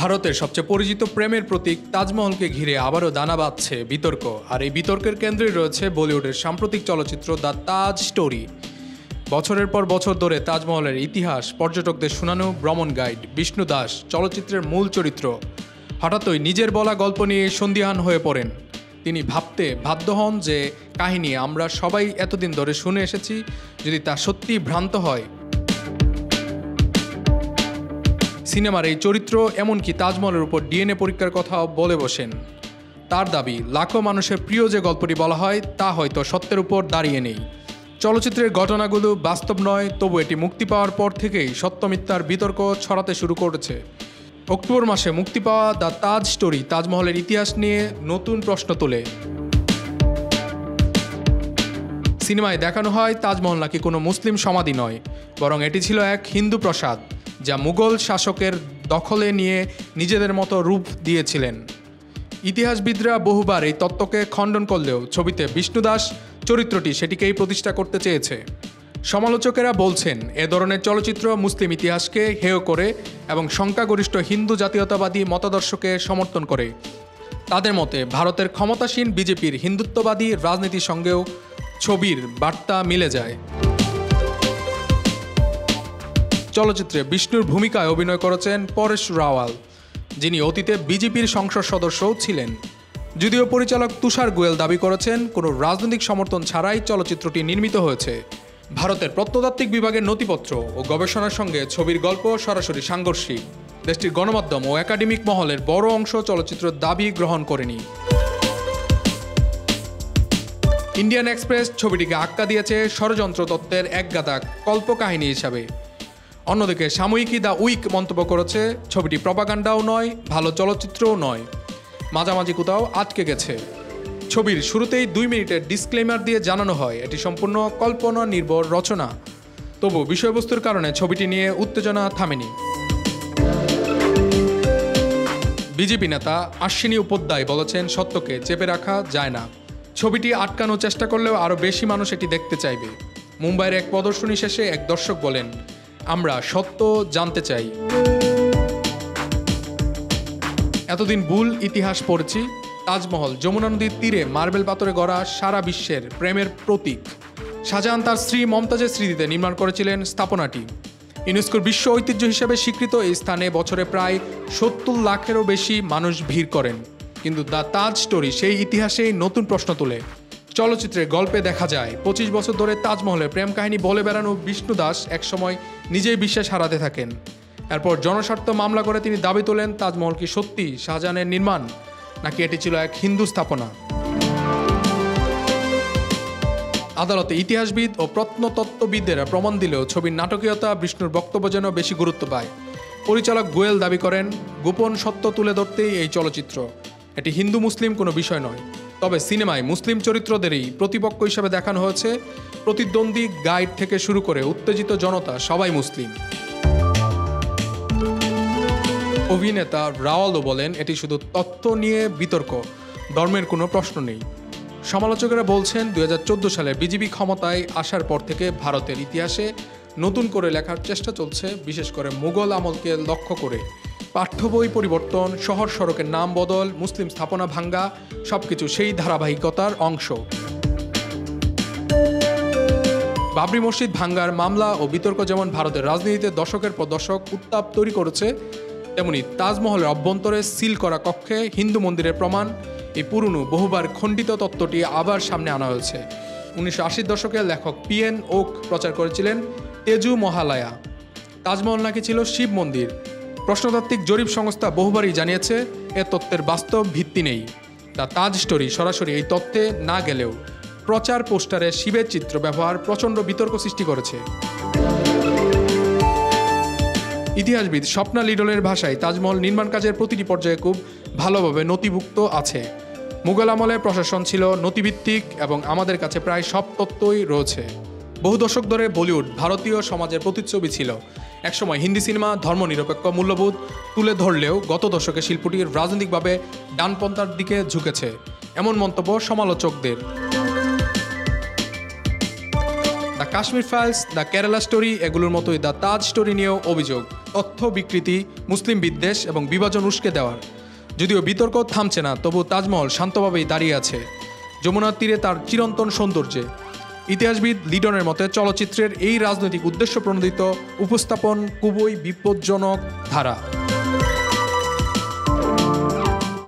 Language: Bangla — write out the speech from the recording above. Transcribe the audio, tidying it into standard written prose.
ভারতের সবচেয়ে পরিচিত প্রেমের প্রতীক তাজমহলকে ঘিরে আবারও দানা বাঁধছে বিতর্ক। আর এই বিতর্কের কেন্দ্রে রয়েছে বলিউডের সাম্প্রতিক চলচ্চিত্র দ্য তাজ স্টোরি। বছরের পর বছর ধরে তাজমহলের ইতিহাস পর্যটকদের শোনানো ভ্রমণ গাইড বিষ্ণু দাস চলচ্চিত্রের মূল চরিত্র হঠাৎই নিজের বলা গল্প নিয়ে সন্দিহান হয়ে পড়েন। তিনি ভাবতে বাধ্য হন যে কাহিনী আমরা সবাই এতদিন ধরে শুনে এসেছি যদি তা সত্যিই ভ্রান্ত হয়। সিনেমার এই চরিত্র এমনকি তাজমহলের উপর ডিএনএ পরীক্ষার কথাও বলে বসেন। তার দাবি লাখো মানুষের প্রিয় যে গল্পটি বলা হয় তা হয়তো সত্যের উপর দাঁড়িয়ে নেই। চলচ্চিত্রের ঘটনাগুলো বাস্তব নয়, তবু এটি মুক্তি পাওয়ার পর থেকেই সত্য মিথ্যার বিতর্ক ছড়াতে শুরু করেছে। অক্টোবর মাসে মুক্তি পাওয়া দ্য তাজ স্টোরি তাজমহলের ইতিহাস নিয়ে নতুন প্রশ্ন তোলে। সিনেমায় দেখানো হয় তাজমহল নাকি কোনো মুসলিম সমাধি নয়, বরং এটি ছিল এক হিন্দু প্রাসাদ যা মুঘল শাসকের দখলে নিয়ে নিজেদের মতো রূপ দিয়েছিলেন। ইতিহাসবিদরা বহুবার এই তত্ত্বকে খণ্ডন করলেও ছবিতে বিষ্ণু দাস চরিত্রটি সেটিকেই প্রতিষ্ঠা করতে চেয়েছে। সমালোচকেরা বলছেন এ ধরনের চলচ্চিত্র মুসলিম ইতিহাসকে হেয় করে এবং সংখ্যাগরিষ্ঠ হিন্দু জাতীয়তাবাদী মতাদর্শকে সমর্থন করে। তাদের মতে ভারতের ক্ষমতাসীন বিজেপির হিন্দুত্ববাদী রাজনীতির সঙ্গেও ছবির বার্তা মিলে যায়। চলচ্চিত্রে বিষ্ণুর ভূমিকায় অভিনয় করেছেন পরেশ রাওয়াল, যিনি অতীতে বিজেপির সংসদ সদস্যও ছিলেন। যদিও পরিচালক তুষার গোয়েল দাবি করেছেন কোনো রাজনৈতিক সমর্থন ছাড়াই চলচ্চিত্রটি নির্মিত হয়েছে। ভারতের প্রত্নতাত্ত্বিক বিভাগের নথিপত্র ও গবেষণার সঙ্গে ছবির গল্প সরাসরি সাংঘর্ষিক। দেশটির গণমাধ্যম ও একাডেমিক মহলের বড় অংশ চলচ্চিত্রের দাবি গ্রহণ করেনি। ইন্ডিয়ান এক্সপ্রেস ছবিটিকে আখ্যা দিয়েছে ষড়যন্ত্র তত্ত্বের একগাদা কল্পকাহিনী হিসাবে। অন্যদিকে সাময়িকী দ্য উইক মন্তব্য করেছে ছবিটি প্রপাগান্ডাও নয়, ভালো চলচ্চিত্রও নয়, মাঝামাঝি কোথাও আটকে গেছে। ছবির শুরুতেই 2 মিনিটের ডিসক্লেমার দিয়ে জানানো হয় এটি সম্পূর্ণ কল্পনা নির্ভর রচনা। তবু বিষয়বস্তুর কারণে ছবিটি নিয়ে উত্তেজনা থামেনি। বিজেপি নেতা আশ্বিনী উপাধ্যায় বলেছেন সত্যকে চেপে রাখা যায় না। ছবিটি আটকানোর চেষ্টা করলেও আরও বেশি মানুষ এটি দেখতে চাইবে। মুম্বাইয়ের এক প্রদর্শনী শেষে এক দর্শক বলেন, আমরা সত্য জানতে চাই। এতদিন ভুল ইতিহাস পড়েছি। তাজমহল যমুনা নদীর তীরে মার্বেল পাথরে গড়া সারা বিশ্বের প্রেমের প্রতীক। শাহজাহান তার স্ত্রী মমতাজের স্মৃতিতে নির্মাণ করেছিলেন স্থাপনাটি। ইউনেস্কোর বিশ্ব ঐতিহ্য হিসেবে স্বীকৃত এই স্থানে বছরে প্রায় 70 লাখেরও বেশি মানুষ ভিড় করেন। কিন্তু দ্য তাজ স্টোরি সেই ইতিহাসেই নতুন প্রশ্ন তোলে। চলচ্চিত্রের গল্পে দেখা যায় 25 বছর ধরে তাজমহলের প্রেম কাহিনী বলে বেড়ানো বিষ্ণু দাস একসময় নিজেই বিশ্বাস হারাতে থাকেন। এরপর জনস্বার্থ মামলা করে তিনি দাবি তোলেন তাজমহল কি সত্যি শাহজাহানের নির্মাণ, নাকি এটি ছিল এক হিন্দু স্থাপনা। আদালতে ইতিহাসবিদ ও প্রত্নতত্ত্ববিদেরা প্রমাণ দিলেও ছবির নাটকীয়তা বিষ্ণুর বক্তব্য যেন বেশি গুরুত্ব পায়। পরিচালক গোয়েল দাবি করেন গোপন সত্য তুলে ধরতেই এই চলচ্চিত্র। এটি হিন্দু মুসলিম কোনো বিষয় নয়। তবে সিনেমায় মুসলিম চরিত্রদেরই প্রতিপক্ষ হিসেবে দেখানো হয়েছে। প্রতিদ্বন্দ্বী গাইড থেকে শুরু করে উত্তেজিত জনতা সবাই মুসলিম। অভিনেতা রাওয়ালও বলেন এটি শুধু তথ্য নিয়ে বিতর্ক, ধর্মের কোনো প্রশ্ন নেই। সমালোচকেরা বলছেন 2014 সালে বিজেপি ক্ষমতায় আসার পর থেকে ভারতের ইতিহাসে নতুন করে লেখার চেষ্টা চলছে, বিশেষ করে মুঘল আমলকে লক্ষ্য করে। পাঠ্য বই পরিবর্তন, শহর সড়কের নাম বদল, মুসলিম স্থাপনা ভাঙ্গা, সবকিছু সেই ধারাবাহিকতার অংশ। বাবরি মসজিদ ভাঙ্গার মামলা ও বিতর্ক যেমন ভারতের রাজনীতিতে দশকের পর দশক উত্তাপ তৈরি করেছে, তেমনি তাজমহলের অভ্যন্তরে সিল করা কক্ষে হিন্দু মন্দিরের প্রমাণ, এই পুরনো বহুবার খণ্ডিত তত্ত্বটি আবার সামনে আনা হয়েছে। 1980 দশকে লেখক PN ওক প্রচার করেছিলেন তেজু মহালয়া তাজমহল নাকি ছিল শিব মন্দির। প্রশ্নতাত্ত্বিক জরিপ সংস্থা বহুবারই জানিয়েছে এ তত্ত্বের বাস্তব ভিত্তি নেই। দ্য তাজ স্টোরি সরাসরি এই তত্ত্বে না গেলেও প্রচার পোস্টারে শিবের চিত্র ব্যবহার প্রচণ্ড বিতর্ক সৃষ্টি করেছে। ইতিহাসবিদ স্বপ্না লিডলের ভাষায় তাজমহল নির্মাণ কাজের প্রতিটি পর্যায়ে খুব ভালোভাবে নথিভুক্ত আছে। মুঘল আমলে প্রশাসন ছিল নথিভিত্তিক এবং আমাদের কাছে প্রায় সব তথ্যই রয়েছে। বহু দশক ধরে বলিউড ভারতীয় সমাজের প্রতিচ্ছবি ছিল। একসময় হিন্দি সিনেমা ধর্মনিরপেক্ষ মূল্যবোধ তুলে ধরলেও গত দশকে শিল্পটি রাজনৈতিকভাবে ডানপন্থার দিকে ঝুঁকেছে, এমন মন্তব্য সমালোচকদের। The Kashmir files, the Kerala story এগুলোর মতোই দ্য তাজ স্টোরি নিয়েও অভিযোগ, তথ্য বিকৃতি, মুসলিম বিদ্বেষ এবং বিভাজন উস্কে দেওয়ার। যদিও বিতর্ক থামছে না, তবু তাজমহল শান্তভাবেই দাঁড়িয়ে আছে যমুনার তীরে তার চিরন্তন সৌন্দর্যে। ইতিহাসবিদ লিডনের মতে চলচ্চিত্রের এই রাজনৈতিক উদ্দেশ্য প্রণোদিত উপস্থাপন খুবই বিপজ্জনক ধারা।